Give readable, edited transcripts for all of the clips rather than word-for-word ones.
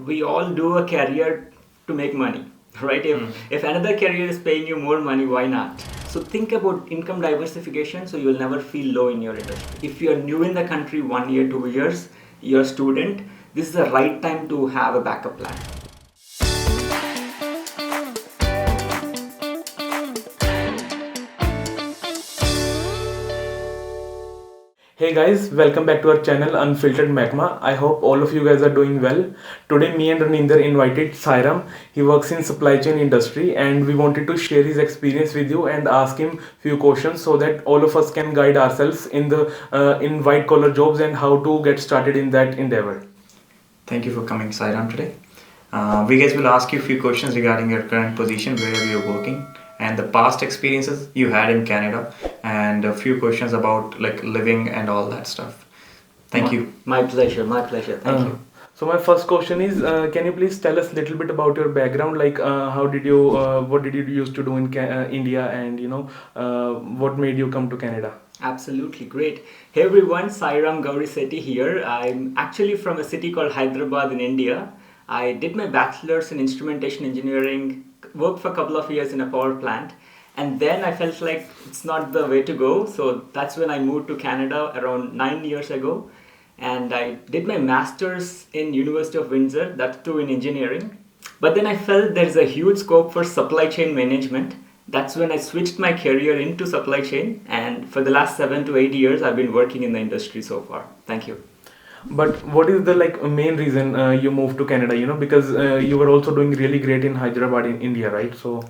we all do a career to make money, right? If another career is paying you more money, why not? So think about income diversification so you'll never feel low in your industry. If you're new in the country 1 year, 2 years, you're a student, this is the right time to have a backup plan. Hey guys, welcome back to our channel Unfiltered Magma. I hope all of you guys are doing well. Today me and Raninder invited Sairam. He works in supply chain industry and we wanted to share his experience with you and ask him few questions so that all of us can guide ourselves in the in white collar jobs and how to get started in that endeavor. Thank you for coming, Sairam, today. We guys will ask you a few questions regarding your current position, where you're working, and the past experiences you had in Canada, and a few questions about like living and all that stuff. Thank you. My pleasure, my pleasure. Thank you. So my first question is, can you please tell us a little bit about your background? Like, what did you used to do in India, and what made you come to Canada? Absolutely great. Hey everyone, Sairam Gauri Sethi here. I'm actually from a city called Hyderabad in India. I did my bachelor's in instrumentation engineering, worked for a couple of years in a power plant, and then I felt like it's not the way to go. So that's when I moved to Canada around 9 years ago. And I did my master's in University of Windsor, that too in engineering. But then I felt there's a huge scope for supply chain management. That's when I switched my career into supply chain, and for the last 7 to 8 years I've been working in the industry so far. Thank you. But what is the main reason you moved to Canada? Because you were also doing really great in Hyderabad in India, right? So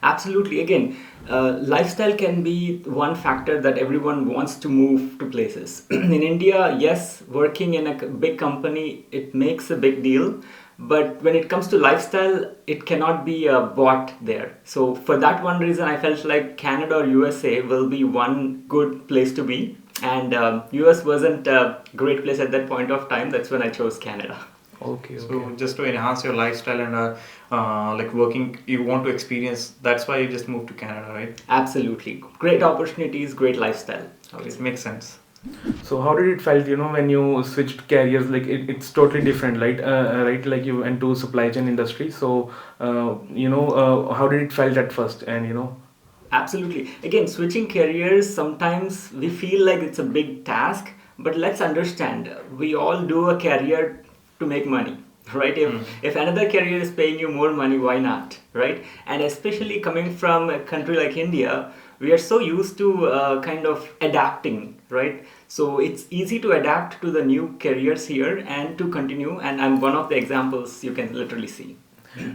Absolutely. Again, lifestyle can be one factor that everyone wants to move to places. In India, yes, working in a big company, it makes a big deal. But when it comes to lifestyle, it cannot be bought there. So for that one reason, I felt like Canada or USA will be one good place to be. And US wasn't a great place at that point of time. That's when I chose Canada. okay. So just to enhance your lifestyle and like working, you want to experience. That's why you just moved to Canada, right? Absolutely. Great opportunities, great lifestyle. It makes sense. So how did it felt, when you switched careers? Like it's totally different, right? Right, like you went to supply chain industry. So how did it felt at first? And Absolutely. Again, switching careers, sometimes we feel like it's a big task, but let's understand, we all do a career to make money, right? If another career is paying you more money, why not, right? And especially coming from a country like India, we are so used to kind of adapting, right? So it's easy to adapt to the new careers here and to continue. And I'm one of the examples you can literally see.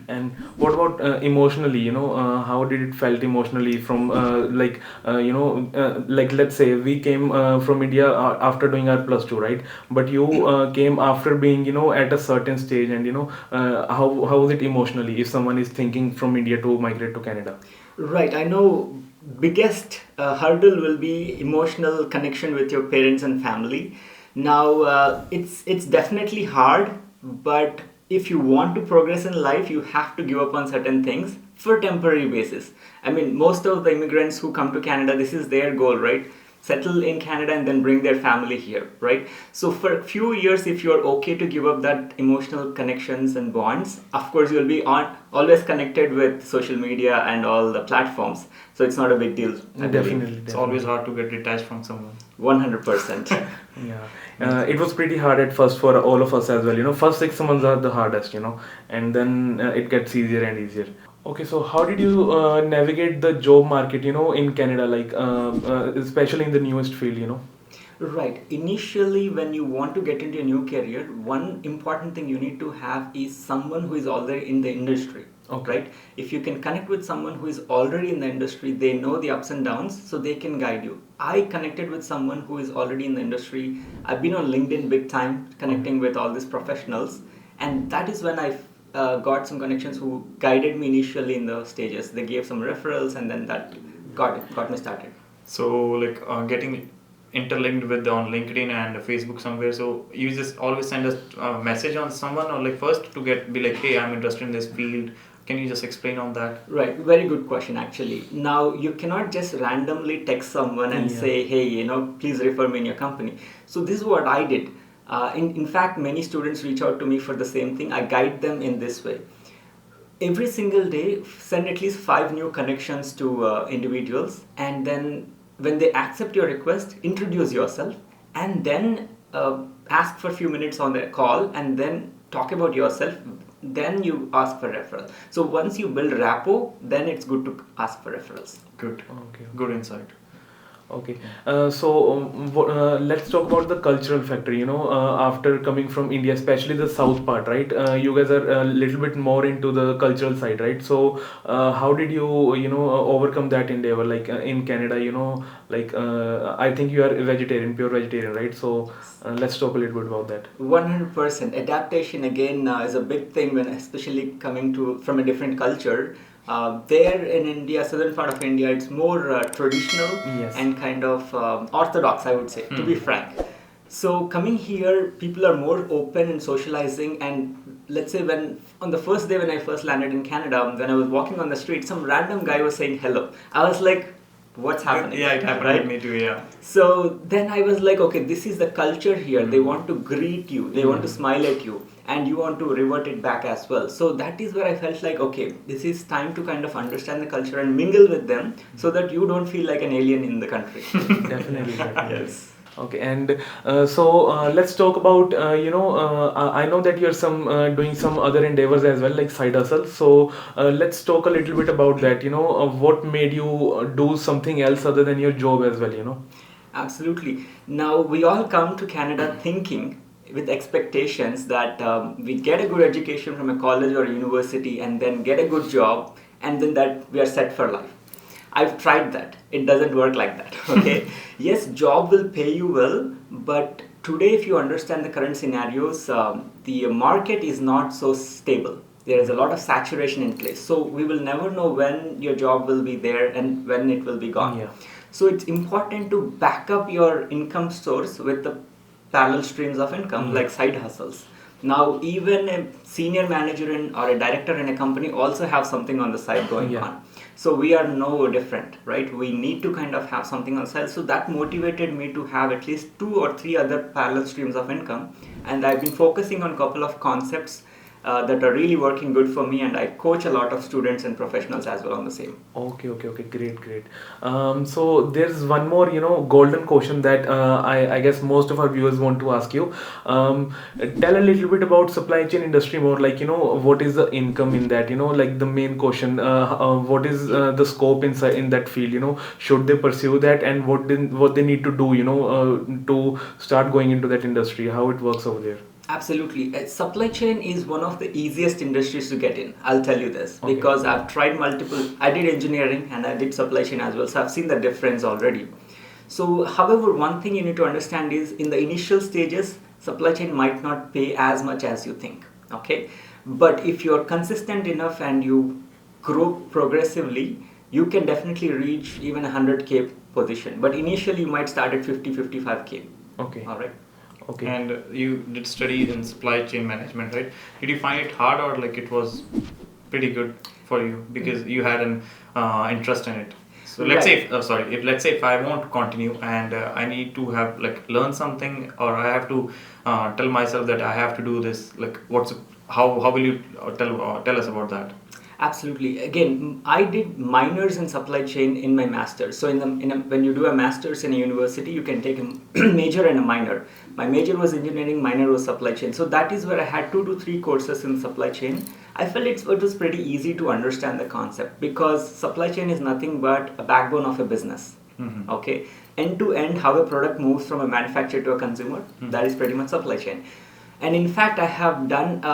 And what about emotionally? How did it felt emotionally from like let's say we came from India after doing our plus two, right? But you came after being at a certain stage, and how was it emotionally if someone is thinking from India to migrate to Canada? Right, I know biggest hurdle will be emotional connection with your parents and family. Now, it's definitely hard, but if you want to progress in life, you have to give up on certain things for temporary basis. I mean, most of the immigrants who come to Canada, this is their goal, right? Settle in Canada and then bring their family here, right? So for a few years, if you're okay to give up that emotional connections and bonds, of course you'll be on always connected with social media and all the platforms. So it's not a big deal. I believe. Definitely, It's always hard to get detached from someone. 100%. Yeah, it was pretty hard at first for all of us as well. First 6 months are the hardest, and then it gets easier and easier. Okay, so how did you navigate the job market, in Canada, like especially in the newest field? Right. Initially, when you want to get into a new career, one important thing you need to have is someone who is already in the industry. Okay. Right? If you can connect with someone who is already in the industry, they know the ups and downs, so they can guide you. I connected with someone who is already in the industry. I've been on LinkedIn big time, connecting with all these professionals, and that is when I got some connections who guided me initially in the stages. They gave some referrals, and then that got me started. So like getting interlinked with on LinkedIn and Facebook somewhere. So you just always send a message on someone, or like first to be like, hey, I'm interested in this field. Can you just explain on that? Right, very good question actually. Now, you cannot just randomly text someone and Yeah. say, hey, please refer me in your company. So, this is what I did. In fact, many students reach out to me for the same thing. I guide them in this way. Every single day, send at least 5 new connections to individuals, and then when they accept your request, introduce yourself, and then ask for a few minutes on the call, and then talk about yourself. Then you ask for referral. So once you build rapport, then it's good to ask for referrals. Good. Okay. Good insight. Okay, let's talk about the cultural factor. After coming from India, especially the south part, right? You guys are a little bit more into the cultural side, right? So, how did you, overcome that endeavor? Like in Canada, I think you are a vegetarian, pure vegetarian, right? So, let's talk a little bit about that. 100% adaptation again is a big thing when especially coming to from a different culture. There in India, southern part of India, it's more traditional Yes. and kind of orthodox, I would say, to be frank. So coming here, people are more open and socializing. And let's say when on the first day when I first landed in Canada, when I was walking on the street, some random guy was saying hello. I was like, what's happening? Yeah, it happened right? with me too. Yeah. So then I was like, okay, this is the culture here. They want to greet you, they want to smile at you, and you want to revert it back as well. So that is where I felt like, okay, this is time to kind of understand the culture and mingle with them so that you don't feel like an alien in the country. Definitely, definitely. Yes. Okay, and let's talk about I know that you're doing some other endeavors as well, like side hustles. So let's talk a little bit about that. What made you do something else other than your job as well? Absolutely. Now, we all come to Canada thinking with expectations that we get a good education from a college or a university and then get a good job, and then that we are set for life. I've tried that. It doesn't work like that. Okay. Yes, job will pay you well, but today, if you understand the current scenarios, the market is not so stable. There is a lot of saturation in place. So we will never know when your job will be there and when it will be gone. Yeah. So it's important to back up your income source with the parallel streams of income, like side hustles. Now, even a senior manager or a director in a company also have something on the side going on. So we are no different, right? We need to kind of have something on the side. So that motivated me to have at least 2 or 3 other parallel streams of income. And I've been focusing on a couple of concepts that are really working good for me, and I coach a lot of students and professionals as well on the same. Okay, great. So there's one more, golden question that I guess most of our viewers want to ask you. Tell a little bit about supply chain industry more, like, what is the income in that, like the main question, what is the scope inside in that field, should they pursue that, and what they need to do, to start going into that industry, how it works over there. Absolutely. Supply chain is one of the easiest industries to get in. I'll tell you this because I've tried multiple. I did engineering and I did supply chain as well, so I've seen the difference already. So, however, one thing you need to understand is in the initial stages, supply chain might not pay as much as you think. Okay, but if you're consistent enough and you grow progressively, you can definitely reach even 100K position. But initially, you might start at 50, 55K. Okay. All right. Okay. And you did study in supply chain management, right? Did you find it hard or like it was pretty good for you because you had an interest in it? So let's say, if I want to continue and I need to have like learn something, or I have to tell myself that I have to do this. Like, how will you tell us about that? Absolutely. Again, I did minors in supply chain in my master's. So when you do a master's in a university, you can take a major and a minor. My major was engineering, minor was supply chain. So that is where I had 2 to 3 courses in supply chain. I felt it was pretty easy to understand the concept because supply chain is nothing but a backbone of a business. Okay, end to end, how a product moves from a manufacturer to a consumer, that is pretty much supply chain. And in fact, I have done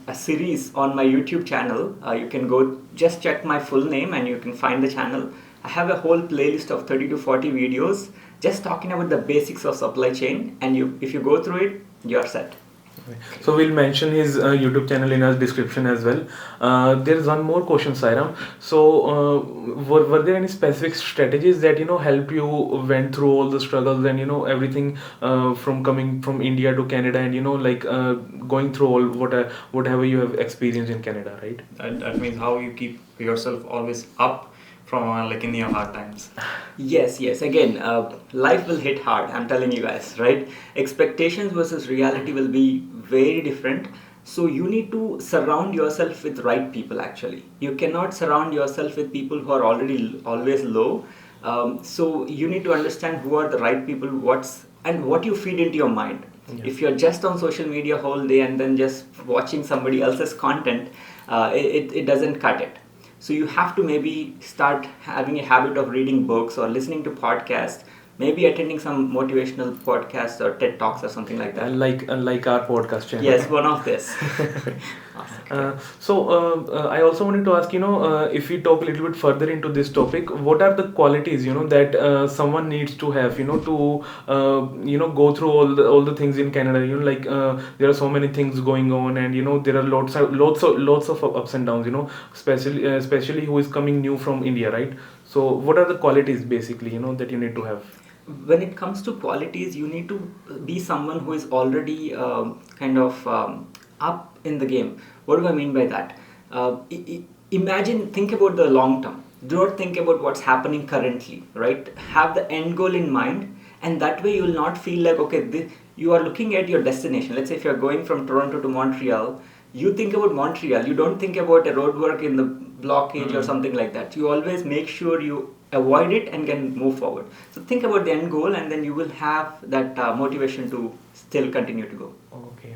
a series on my YouTube channel. You can go just check my full name and you can find the channel. I have a whole playlist of 30 to 40 videos just talking about the basics of supply chain. And if you go through it, you're set. So we'll mention his YouTube channel in our description as well. There is one more question, Sairam. So were there any specific strategies that help you went through all the struggles and everything from coming from India to Canada and going through all whatever you have experienced in Canada, right? That means how you keep yourself always up from like in your hard times? Yes, yes. Again, life will hit hard. I'm telling you guys, right? Expectations versus reality will be very different. So you need to surround yourself with right people. Actually, you cannot surround yourself with people who are already always low. So you need to understand who are the right people, what's and what you feed into your mind. Yeah. If you're just on social media whole day and then just watching somebody else's content, it doesn't cut it. So you have to maybe start having a habit of reading books or listening to podcasts, maybe attending some motivational podcasts or TED Talks or something like that. Like our podcast channel. Yes, one of this. I also wanted to ask, if we talk a little bit further into this topic, what are the qualities, that someone needs to have, to, go through all the things in Canada, like there are so many things going on, and there are lots of ups and downs, especially who is coming new from India, right? So what are the qualities basically, that you need to have? When it comes to qualities, you need to be someone who is already kind of up in the game. What do I mean by that? Imagine, think about the long term. Do not think about what's happening currently, right? Have the end goal in mind, and that way you will not feel like, okay, you are looking at your destination. Let's say if you're going from Toronto to Montreal, you think about Montreal. You don't think about a roadwork in the blockage or something like that. You always make sure you avoid it and can move forward. So think about the end goal, and then you will have that motivation to still continue to go. Okay.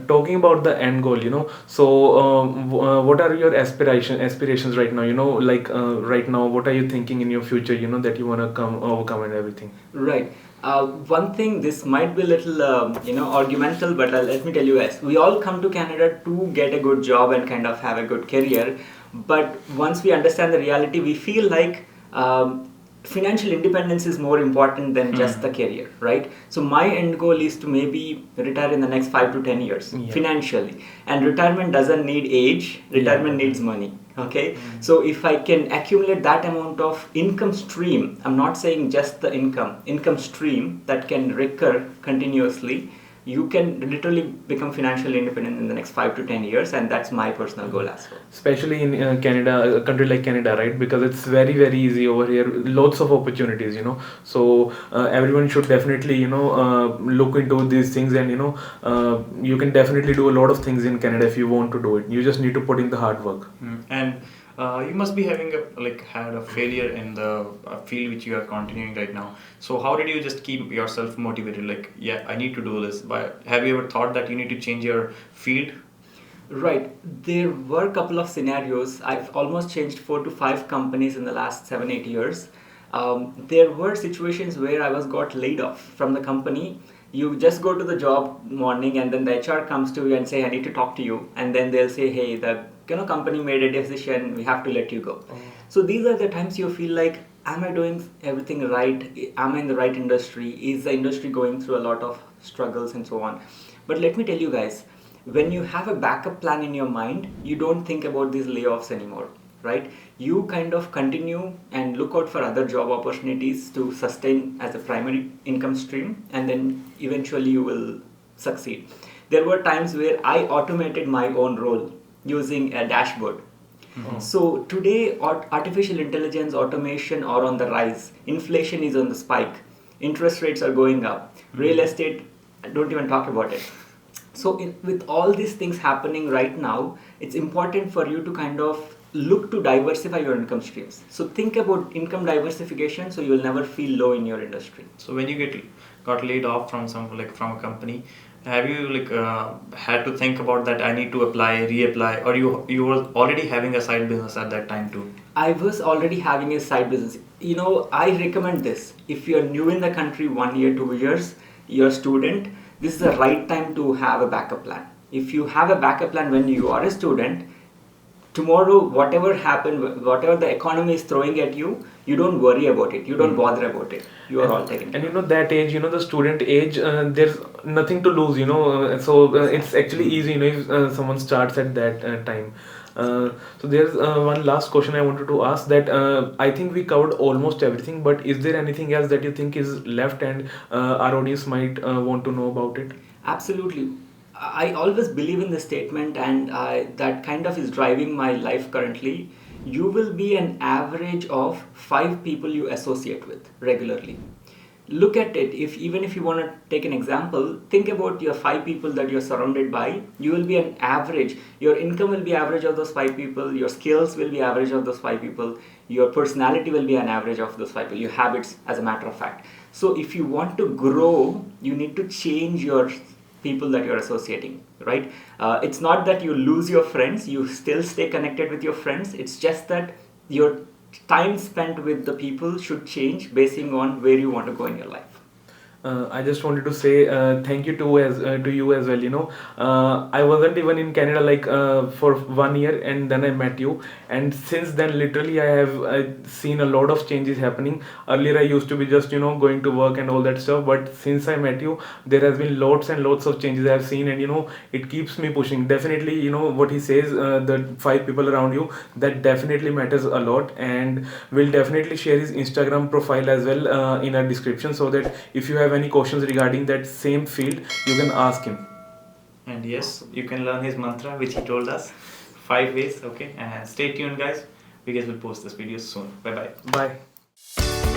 Talking about the end goal, what are your aspirations right now? Like right now, what are you thinking in your future? That you wanna overcome and everything. Right. One thing, this might be a little, argumental, but let me tell you guys, we all come to Canada to get a good job and kind of have a good career. But once we understand the reality, we feel like financial independence is more important than just the career, right? So my end goal is to maybe retire in the next 5 to 10 years financially. And retirement doesn't need age, retirement needs money. Okay, so if I can accumulate that amount of income stream, I'm not saying just the income stream that can recur continuously, you can literally become financially independent in the next 5 to 10 years, and that's my personal goal as well. Especially in Canada, a country like Canada, right? Because it's very, very easy over here. Lots of opportunities, So everyone should definitely, look into these things, and you can definitely do a lot of things in Canada if you want to do it. You just need to put in the hard work. And you must be having had a failure in the field which you are continuing right now. So how did you just keep yourself motivated? Like, yeah, I need to do this. But have you ever thought that you need to change your field? Right. There were a couple of scenarios. I've almost changed 4 to 5 companies in the last 7, 8 years. There were situations where I was got laid off from the company. You just go to the job morning, and then the HR comes to you and say, I need to talk to you. And then they'll say, hey, the company made a decision, we have to let you go. So these are the times you feel like, am I doing everything right? Am I in the right industry? Is the industry going through a lot of struggles and so on? But let me tell you guys, when you have a backup plan in your mind, you don't think about these layoffs anymore, right? You kind of continue and look out for other job opportunities to sustain as a primary income stream, and then eventually you will succeed. There were times where I automated my own role using a dashboard. So today, artificial intelligence, automation are on the rise. Inflation is on the spike. Interest rates are going up. Real estate, don't even talk about it. So with all these things happening right now, it's important for you to kind of look to diversify your income streams. So think about income diversification, so you will never feel low in your industry. So when you got laid off from from a company, have you had to think about that? I need to reapply, or you were already having a side business at that time too? I was already having a side business. I recommend this. If you're new in the country, 1 year, 2 years, you're a student, this is the right time to have a backup plan. If you have a backup plan when you are a student, tomorrow, whatever happens, whatever the economy is throwing at you, you don't worry about it. You don't bother about it. You are all taken care of. And that age, the student age, there's nothing to lose, so it's actually easy, if someone starts at that time. So there's one last question I wanted to ask, that I think we covered almost everything, but is there anything else that you think is left and our audience might want to know about it? Absolutely. I always believe in the statement, and that kind of is driving my life currently. you will be an average of 5 people you associate with regularly. Look at it. If even if you want to take an example, think about your 5 people that you're surrounded by. You will be an average. Your income will be average of those 5 people. Your skills will be average of those 5 people. Your personality will be an average of those 5 people. Your habits, as a matter of fact. So if you want to grow, you need to change your people that you're associating, right? It's not that you lose your friends. You still stay connected with your friends. It's just that your time spent with the people should change basing on where you want to go in your life. I just wanted to say thank you to you as well. I wasn't even in Canada like for 1 year, and then I met you, and since then literally I have seen a lot of changes happening. Earlier I used to be just going to work and all that stuff, but since I met you, there has been lots and lots of changes I have seen, and it keeps me pushing. Definitely, what he says, the 5 people around you, that definitely matters a lot, and we'll definitely share his Instagram profile as well in our description, so that if you have any questions regarding that same field, you can ask him. And yes, you can learn his mantra, which he told us, 5 ways. Okay, and stay tuned, guys. We guys will post this video soon. Bye bye. Bye.